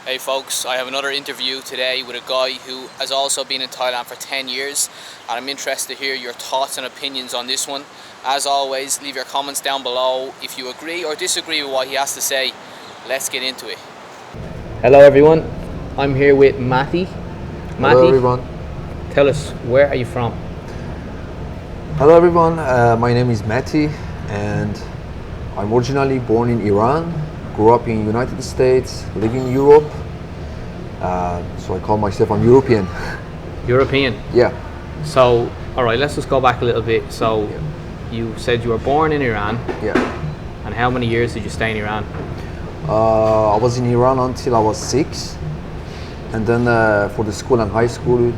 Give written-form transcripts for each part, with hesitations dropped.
Hey folks, I have another interview today with a guy who has also been in Thailand for 10 years and I'm interested to hear your thoughts and opinions on this one. As always, leave your comments down below if you agree or disagree with what he has to say. Let's get into it. Hello everyone, I'm here with Maty. Hello everyone. Tell us, where are you from? Hello everyone, my name is Maty and I'm originally born in Iran, grew up in United States, live in Europe, so I call myself I'm European. European? Yeah. So, alright, let's just go back a little bit. So, you said you were born in Iran. Yeah. And how many years did you stay in Iran? I was in Iran until I was 6, and then for the school and high school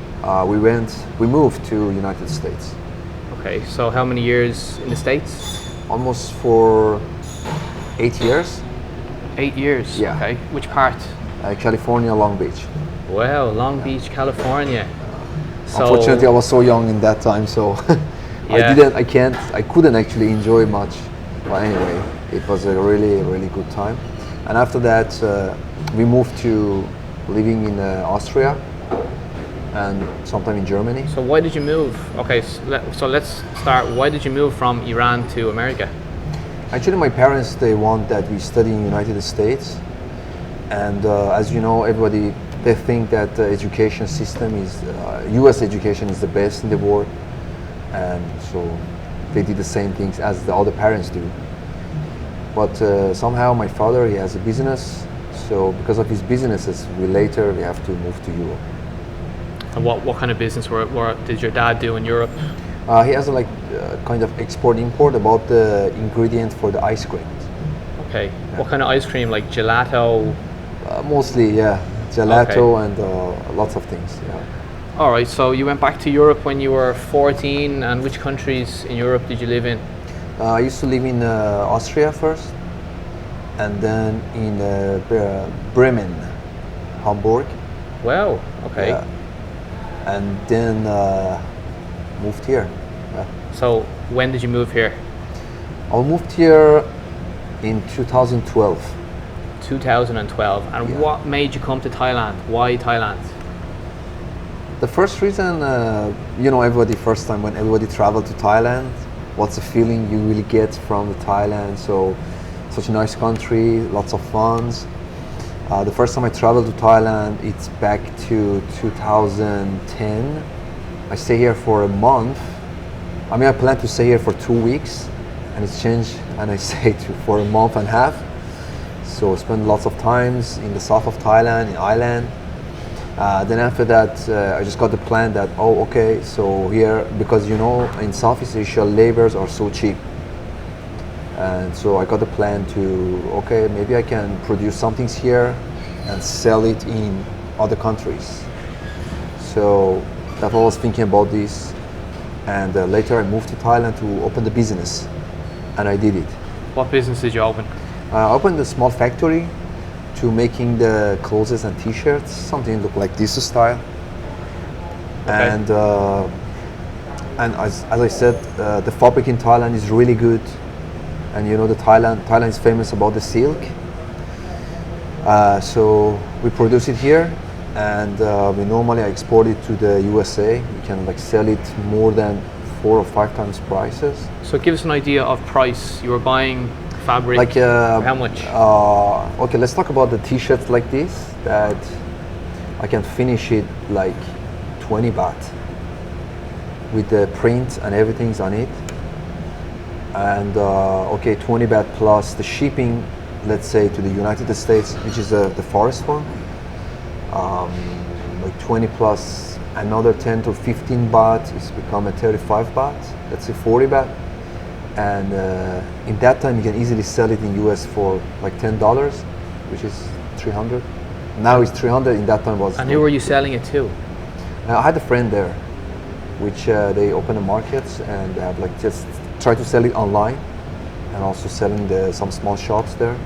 we moved to United States. Okay, so how many years in the States? Almost for 8 years. 8 years? Yeah. Okay, which part? California, Long Beach. Wow, Long Beach, California. So, unfortunately, I was so young in that time, so I couldn't actually enjoy much. But anyway, it was a really, really good time. And after that, we moved to living in Austria and sometime in Germany. So why did you move? Okay, so let's start. Why did you move from Iran to America? Actually, my parents, they want that we study in United States. And as you know, everybody, they think that the education system is, US education is the best in the world. And so they did the same things as the other parents do. But somehow my father, he has a business. So because of his businesses, we have to move to Europe. And what kind of business did your dad do in Europe? He has kind of export-import about the ingredient for the ice cream. Okay. Yeah. What kind of ice cream? Like gelato? Mostly, yeah. Gelato and lots of things, yeah. All right, so you went back to Europe when you were 14, and which countries in Europe did you live in? I used to live in Austria first, and then in Bremen, Hamburg. Wow, okay. Yeah. And then moved here. Yeah. So when did you move here? I moved here in 2012. 2012. And what made you come to Thailand? Why Thailand? The first reason, everybody first time when everybody traveled to Thailand, what's the feeling you really get from Thailand? So, such a nice country, lots of funds. The first time I traveled to Thailand, it's back to 2010. I stay here for a month. I mean, I plan to stay here for 2 weeks, and it's changed, and I stay for a month and a half. So I spent lots of times in the south of Thailand, in Island. Then after that, I just got the plan that, so here, because in Southeast Asia, labors are so cheap. And so I got the plan to, maybe I can produce some things here and sell it in other countries. So that's what I was thinking about this. And later I moved to Thailand to open the business, and I did it. What business did you open? I opened a small factory to making the clothes and t-shirts, something look like this style. Okay. And as I said, the fabric in Thailand is really good. And Thailand is famous about the silk. So we produce it here, and we normally export it to the USA. We can sell it more than 4 or 5 times prices. So give us an idea of price. You were buying fabric, how much? Okay, let's talk about the t-shirts like this, that I can finish it like 20 baht with the print and everything's on it. And 20 baht plus the shipping, let's say to the United States, which is the forest one, like 20 plus another 10 to 15 baht is become a 35 baht, let's say 40 baht. And in that time you can easily sell it in US for like $10, which is 300. Now it's 300, in that time was. And who were you selling it to? I had a friend there, which they open the markets, and they have just try to sell it online, and also selling some small shops there.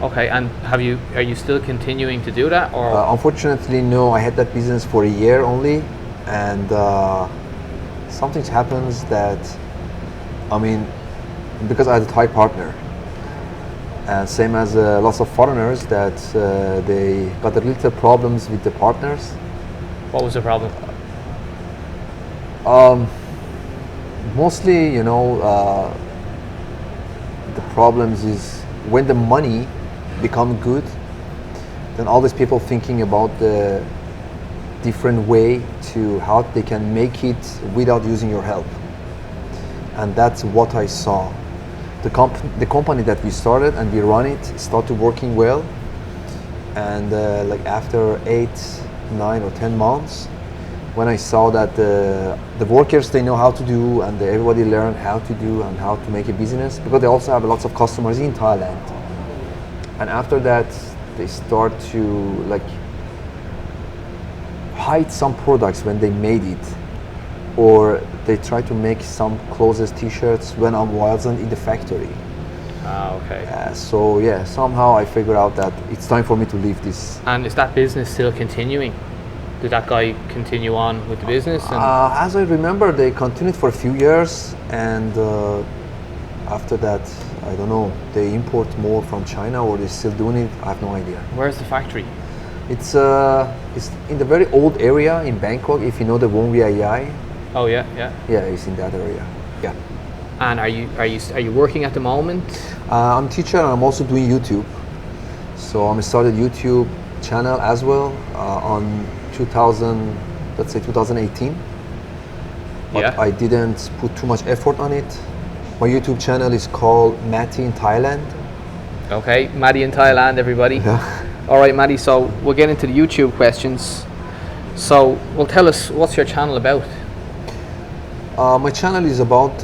Okay, and are you still continuing to do that, or? Unfortunately, no. I had that business for a year only, and something happens that, because I had a Thai partner, And same as lots of foreigners that they got a little problems with the partners. What was the problem? Mostly, the problems is when the money become good, then all these people thinking about the different way to how they can make it without using your help. And that's what I saw. The company that we started and we run it started working well, and like after 8, 9 or 10 months, when I saw that the workers, they know how to do, and everybody learned how to do and how to make a business, because they also have lots of customers in Thailand. And after that, they start to like hide some products when they made it, or they try to make some clothes, t-shirts when I wasn't in the factory. Ah, okay. So yeah, somehow I figured out that it's time for me to leave this. And is that business still continuing? Did that guy continue on with the business? As I remember, they continued for a few years, and after that, I don't know, they import more from China, or they're still doing it, I have no idea. Where's the factory? It's in the very old area in Bangkok, if you know the Wong Viai. Oh yeah, yeah. Yeah, it's in that area. Yeah. And are you working at the moment? I'm a teacher, and I'm also doing YouTube. So I started YouTube channel as well on 2018. But Yeah. I didn't put too much effort on it. My YouTube channel is called Maty in Thailand. Okay, Maty in Thailand, everybody. Yeah. All right, Maty. So we'll get into the YouTube questions. So, well, tell us, what's your channel about? My channel is about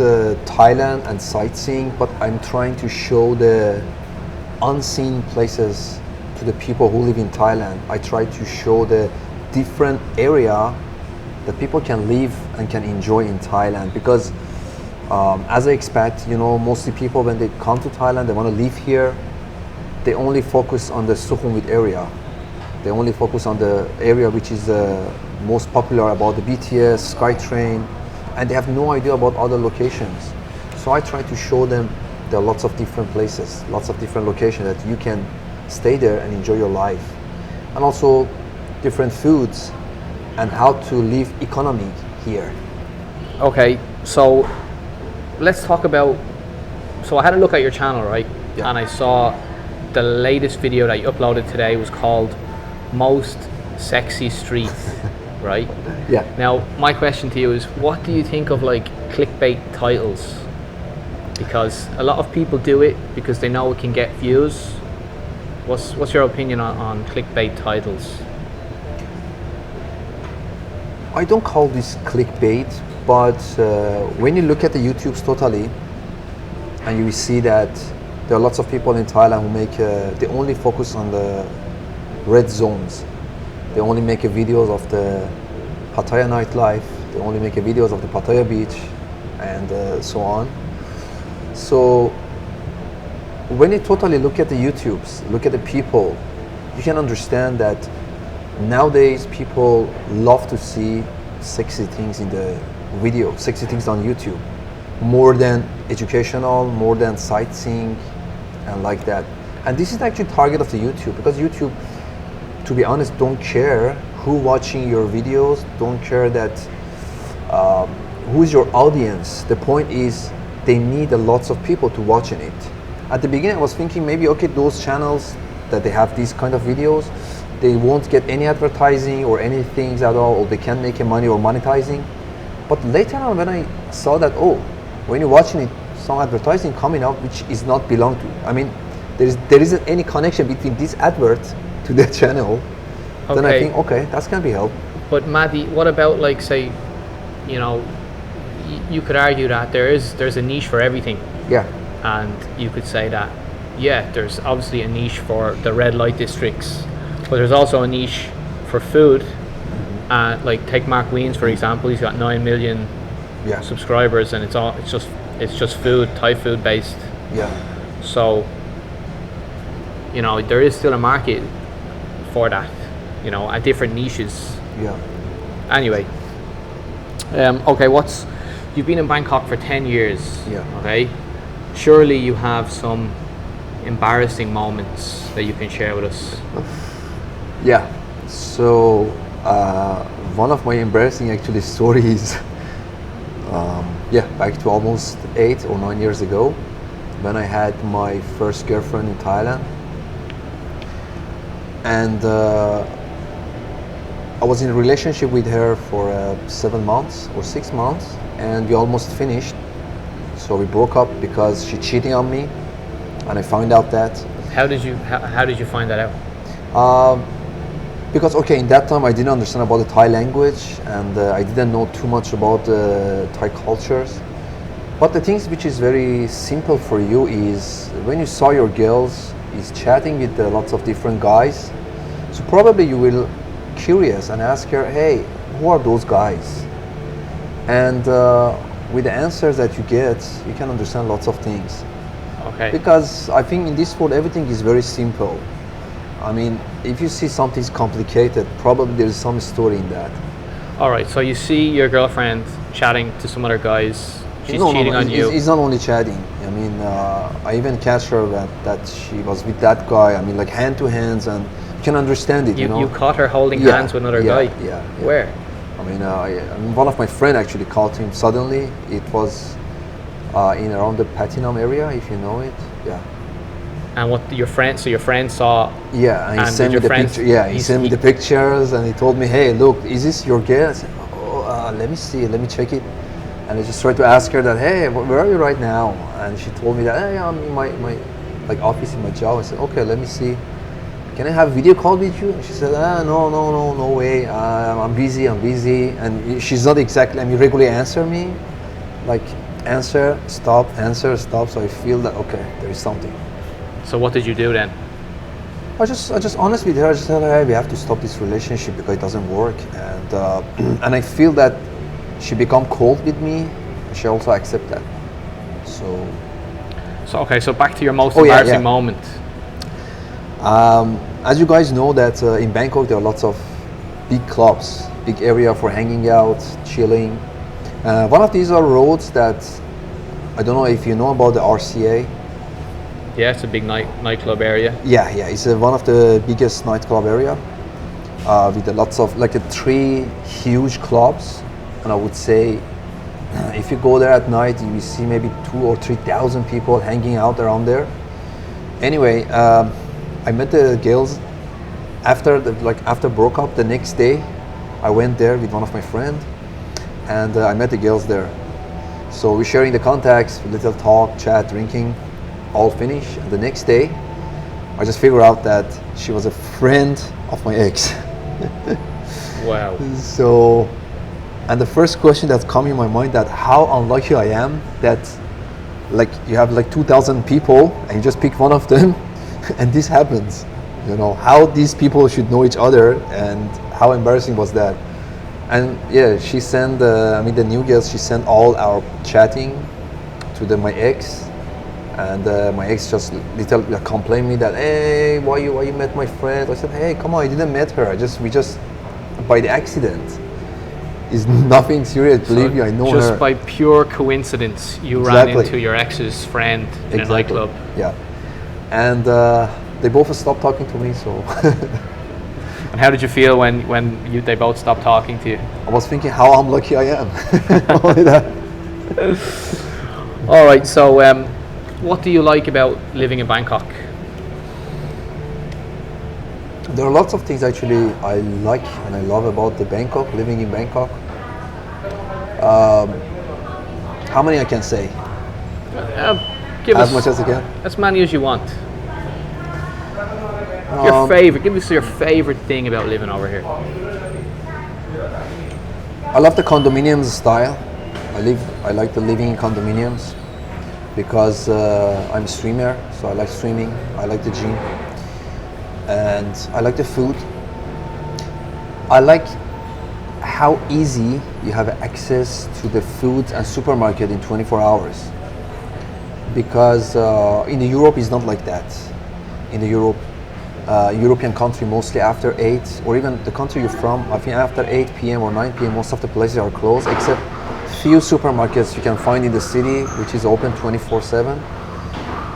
Thailand and sightseeing, but I'm trying to show the unseen places to the people who live in Thailand. I try to show the different area that people can live and can enjoy in Thailand, because as I expect, mostly people when they come to Thailand, they want to live here, they only focus on the Sukhumvit area. They only focus on the area which is most popular, about the BTS, SkyTrain, and they have no idea about other locations. So I try to show them there are lots of different places, lots of different locations that you can stay there and enjoy your life. And also different foods and how to live economy here. Okay, so let's talk about, so I had a look at your channel, right? Yeah. And I saw the latest video that you uploaded today was called Most Sexy Street, right? Yeah. Now, my question to you is, what do you think of like clickbait titles? Because a lot of people do it because they know it can get views. What's your opinion on clickbait titles? I don't call this clickbait, but when you look at the YouTubes totally, and you see that there are lots of people in Thailand who make, they only focus on the red zones. They only make videos of the Pattaya nightlife, they only make videos of the Pattaya beach, and so on. So when you totally look at the YouTubes, look at the people, you can understand that nowadays people love to see sexy things in the video, sexy things on YouTube, more than educational, more than sightseeing, and like that. And this is actually target of the YouTube, because YouTube, to be honest, don't care who watching your videos, don't care that who is your audience. The point is they need a lots of people to watching it. At the beginning I was thinking maybe, okay, those channels that they have these kind of videos, they won't get any advertising or any things at all, or they can't make money or monetizing. But later on when I saw that, oh, when you're watching it, some advertising coming up which is not belong to, I mean, there isn't any connection between this advert to the channel, okay. Then I think, okay, that's gonna be help. But Maty, what about like, say, you could argue that there's a niche for everything. Yeah. And you could say that, yeah, there's obviously a niche for the red light districts, but there's also a niche for food. Like take Mark Wiens for example, he's got 9 million subscribers, and it's just food, Thai food based. Yeah. So, there is still a market for that, at different niches. Yeah. Anyway, okay, you've been in Bangkok for 10 years. Yeah. Okay, surely you have some, embarrassing moments that you can share with us? Yeah. So one of my embarrassing actually stories, back to almost 8 or 9 years ago, when I had my first girlfriend in Thailand, and I was in a relationship with her for 7 months or 6 months, and we almost finished. So we broke up because she cheating on me, and I found out that. How did you find that out? Because okay, in that time I didn't understand about the Thai language, and I didn't know too much about the Thai cultures. But the things which is very simple for you is when you saw your girls is chatting with lots of different guys, so probably you will curious and ask her, hey, who are those guys? And with the answers that you get, you can understand lots of things. Okay. Because I think in this world everything is very simple. I mean, if you see something's complicated, probably there's some story in that. All right. So you see your girlfriend chatting to some other guys. She's cheating on you. It's not only chatting. I mean, I even catch her that she was with that guy. I mean, like hand to hands, and you can understand it. You caught her holding hands with another guy. Yeah. Where? I mean, one of my friend actually caught him suddenly. It was in around the Platinum area, if you know it. Yeah. And what your friend? So your friend saw. Yeah, and he sent me the picture. Yeah, he sent me the pictures, and he told me, "Hey, look, is this your girl?" I said, "Oh, let me see, let me check it." And I just tried to ask her that, "Hey, where are you right now?" And she told me that, "Hey, I'm in my like office in my job." I said, "Okay, let me see. Can I have video call with you?" And she said, no way. I'm busy. And she's not exactly. I mean, regularly answer me, like answer, stop. So I feel that okay, there is something. So what did you do then? I just honest with her. I just said, hey, we have to stop this relationship because it doesn't work, and and I feel that she become cold with me. She also accept that. So okay. So back to your most embarrassing moment. As you guys know that in Bangkok there are lots of big clubs, big area for hanging out, chilling. One of these are roads that I don't know if you know about the RCA. Yeah, it's a big nightclub area. Yeah, it's one of the biggest nightclub area with lots of like 3 huge clubs, and I would say if you go there at night, you will see maybe 2,000 or 3,000 people hanging out around there. Anyway, I met the girls after broke up. The next day, I went there with one of my friends, and I met the girls there. So we're sharing the contacts, little talk, chat, drinking, all finished. And the next day, I just figured out that she was a friend of my ex. Wow. So, and the first question that come in my mind that how unlucky I am that like you have like 2,000 people and you just pick one of them and this happens. You know, how these people should know each other and how embarrassing was that. And yeah, she sent, the new girls, she sent all our chatting to my ex. And my ex just little complained me that, hey, why you met my friend? I said, hey, come on, I didn't met her. We just by the accident. It's nothing serious. Believe me, I know her. Just by pure coincidence, you ran into your ex's friend in a nightclub. Yeah, and they both stopped talking to me. So. And how did you feel when they both stopped talking to you? I was thinking how unlucky I am. Only that. All right. So, what do you like about living in Bangkok? There are lots of things actually I like and I love about Bangkok, living in Bangkok. How many I can say? Give as us much as I can. As many as you want. Your favorite. Give us your favorite thing about living over here. I love the condominiums style. I like the living in condominiums because I'm a swimmer, so I like swimming. I like the gym. And I like the food. I like how easy you have access to the food and supermarket in 24 hours. Because in Europe it's not like that. In the European country, mostly after 8, or even the country you're from, I think after 8 p.m. or 9 p.m. most of the places are closed, except few supermarkets you can find in the city, which is open 24/7.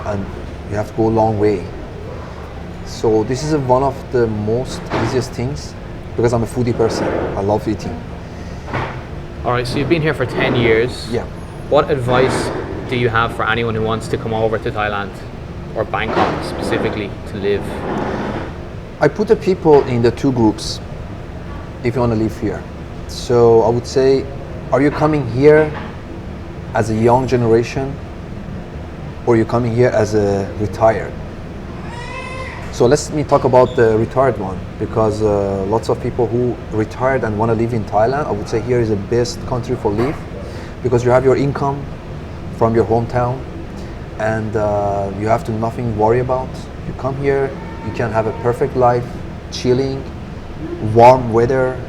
And You have to go a long way. So this is one of the most easiest things because I'm a foodie person. I love eating. All right, so you've been here for 10 years. Yeah. What advice do you have for anyone who wants to come over to Thailand or Bangkok specifically to live? I put the people in the two groups if you want to live here. So I would say, are you coming here as a young generation or are you coming here as a retired? So let me talk about the retired one because lots of people who retired and want to live in Thailand, I would say here is the best country for live because you have your income from your hometown and you have to nothing worry about. You come here, you can have a perfect life, chilling, warm weather,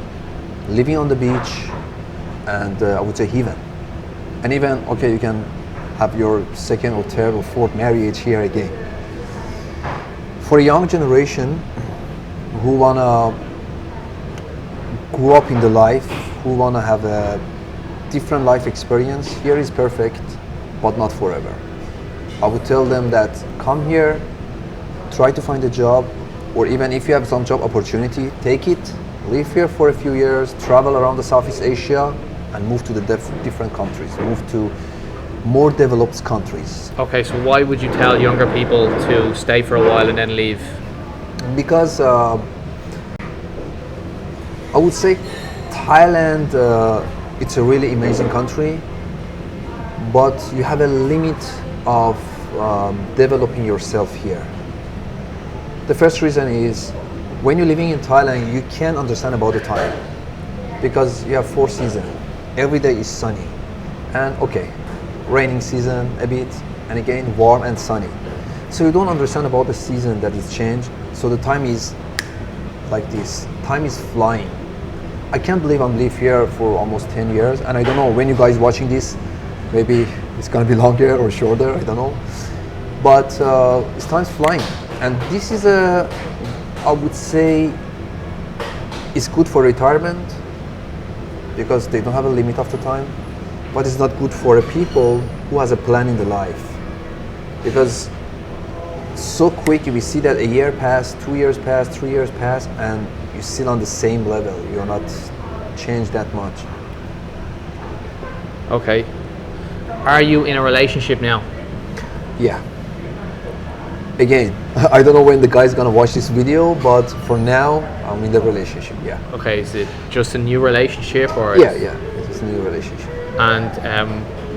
living on the beach, and I would say heaven. And even, okay, you can have your second or third or fourth marriage here again. For a young generation who wanna grow up in the life, who wanna have a different life experience, here is perfect, but not forever. I would tell them that come here, try to find a job, or even if you have some job opportunity, take it, live here for a few years, travel around the Southeast Asia, and move to the different countries, move to more developed countries. Okay, so why would you tell younger people to stay for a while and then leave? Because I would say Thailand, it's a really amazing country, but you have a limit of developing yourself here. The first reason is when you're living in Thailand, you can't understand about the time because you have 4 seasons. Every day is sunny and okay, raining season a bit and again warm and sunny. So you don't understand about the season that is changed. So the time is like this. Time is flying. I can't believe I'm live here for almost 10 years and I don't know when you guys watching this, maybe it's gonna be longer or shorter, I don't know. But it's time's flying. And this is I would say, it's good for retirement because they don't have a limit of the time, but it's not good for a people who has a plan in the life. Because so quick, we see that a year pass, 2 years pass, 3 years pass, and you're still on the same level. You're not changed that much. Okay. Are you in a relationship now? Yeah. Again, I don't know when the guy's gonna watch this video, but for now, I'm in the relationship, yeah. Okay, is it just a new relationship or? Yeah, it's a new relationship. And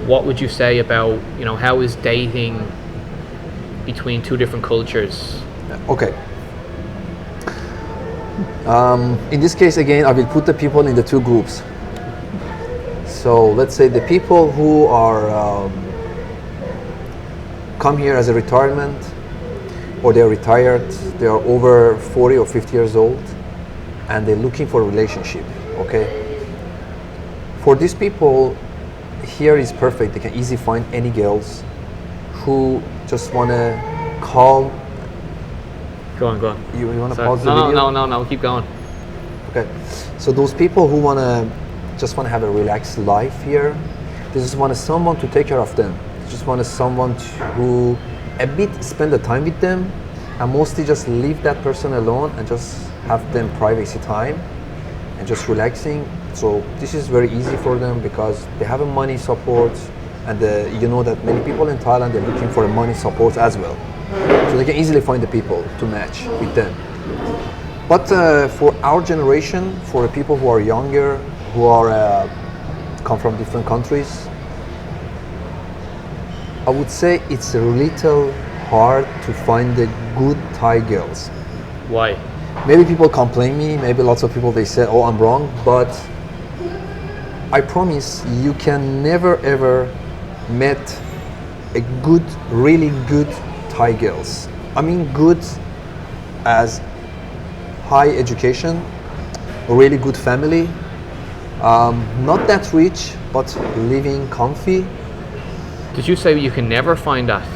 what would you say about, how is dating between two different cultures? Okay. In this case, again, I will put the people in the two groups. So let's say the people who are come here as a retirement, or they're retired, they are over 40 or 50 years old, and they're looking for a relationship, okay? For these people, here is perfect. They can easily find any girls who just want to calm. Go on. You want to Sorry. pause the video? No, keep going. Okay, so those people who just want to have a relaxed life here, they just want someone to take care of them. They just want someone who a bit spend the time with them and mostly just leave that person alone and just have them privacy time and just relaxing. So this is very easy for them because they have a money support, and you know that many people in Thailand, they're looking for a money support as well. So they can easily find the people to match with them. But for our generation, for the people who are younger, who are come from different countries, I would say it's a little hard to find the good Thai girls. Why? Maybe people complain me, maybe lots of people they say, oh, I'm wrong, but I promise you can never ever met a good, really good Thai girls. I mean good as high education, a really good family, not that rich, but living comfy. Did you say you can never find that?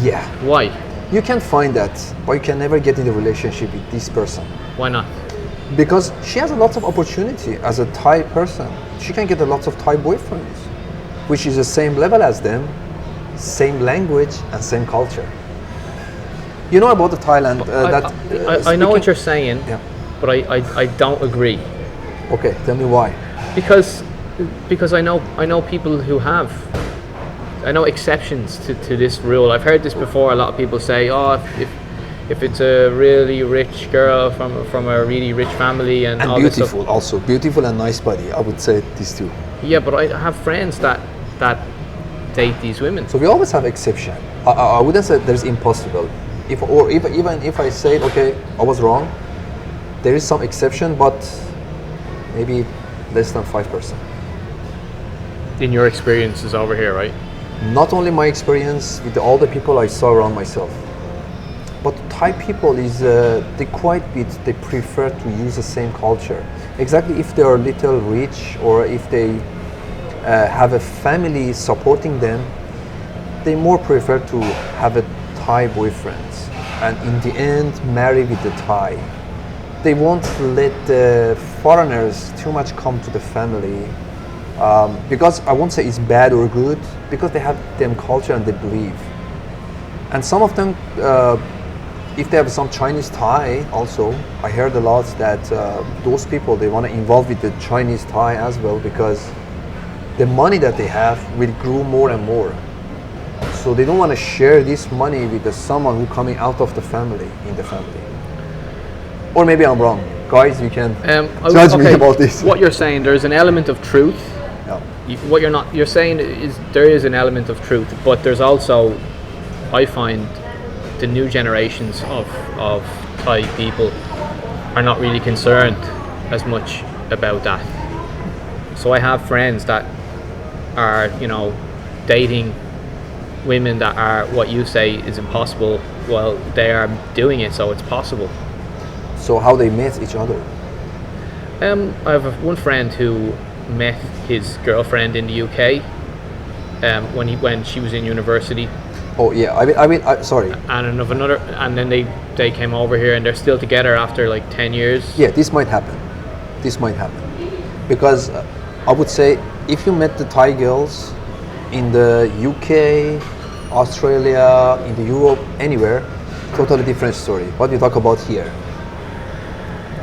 Yeah. Why? You can find that, but you can never get in a relationship with this person. Why not? Because she has a lot of opportunity as a Thai person. She can get a lot of Thai boyfriends, which is the same level as them, same language and same culture. You know about the Thailand I know what you're saying, Yeah. but I don't agree. Okay, tell me why. Because I know people who have. I know exceptions to this rule. I've heard this before. A lot of people say, oh, if it's a really rich girl from a really rich family and all this beautiful stuff. also, beautiful and nice body. I would say these two. Yeah, but I have friends that date these women. So we always have exception. I wouldn't say there's impossible. Even if I say, okay, I was wrong, there is some exception, but maybe less than 5%. In your experiences over here, right? Not only my experience with all the people I saw around myself, but Thai people is they quite bit, they prefer to use the same culture. Exactly, if they are little rich or if they have a family supporting them, they more prefer to have a Thai boyfriend and in the end marry with the Thai. They won't let the foreigners too much come to the family. Because I won't say it's bad or good, because they have them culture and they believe. And some of them, if they have some Chinese Thai also, I heard a lot that those people, they want to involve with the Chinese Thai as well, because the money that they have will grow more and more. So they don't want to share this money with someone who coming out of the family, in the family. Or maybe I'm wrong. Guys, you can judge me about this. What you're saying, there's an element of truth. Yeah. What you're saying is there is an element of truth, but there's also, I find, the new generations of Thai people are not really concerned as much about that. So I have friends that are, dating women that are what you say is impossible. Well, they are doing it, so it's possible. So how they met each other? I have one friend who met his girlfriend in the UK when she was in university. Oh yeah, I mean, sorry. And then they came over here and they're still together after like 10 years. Yeah, this might happen. Because I would say if you met the Thai girls in the UK, Australia, in the Europe, anywhere, totally different story. What we talk about here.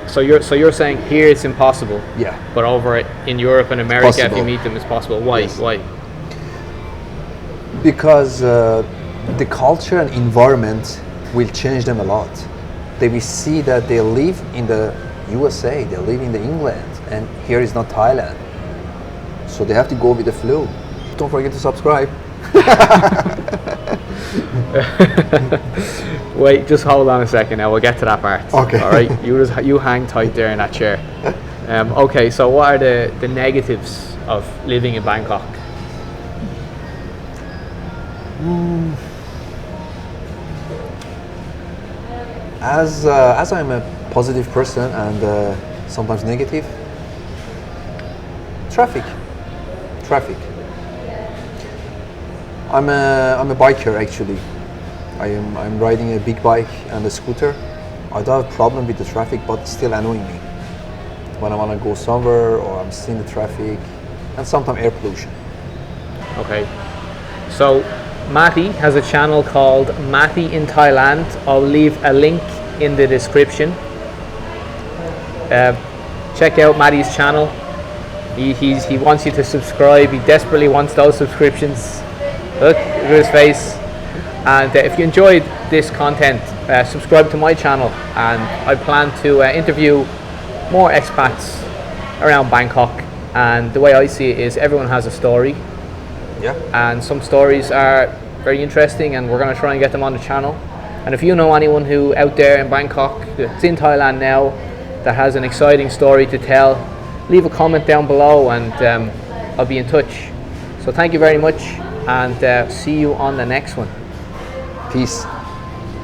So you're saying here it's impossible. Yeah. But over in Europe and America, Possible. if you meet them, it's possible. Why? Yes. Why? Because the culture and environment will change them a lot. They will see that they live in the USA, they live in the England, and here is not Thailand. So they have to go with the flow. Don't forget to subscribe. Wait, just hold on a second now. We'll get to that part. Okay. All right. You hang tight there in that chair. Okay. So what are the negatives of living in Bangkok? As I'm a positive person and sometimes negative, traffic. I'm a biker actually. I'm riding a big bike and a scooter. I don't have a problem with the traffic, but it's still annoying me when I want to go somewhere or I'm seeing the traffic, and sometimes air pollution. Okay. So Maty has a channel called Maty in Thailand. I'll leave a link in the description. Check out Maty's channel. He wants you to subscribe. He desperately wants those subscriptions. Look at his face. And if you enjoyed this content, subscribe to my channel, and I plan to interview more expats around Bangkok. And the way I see it is everyone has a story. Yeah. And some stories are very interesting, and we're going to try and get them on the channel. And if you know anyone who out there in Bangkok, that's in Thailand now, that has an exciting story to tell, leave a comment down below, and I'll be in touch. So thank you very much, and see you on the next one. Peace.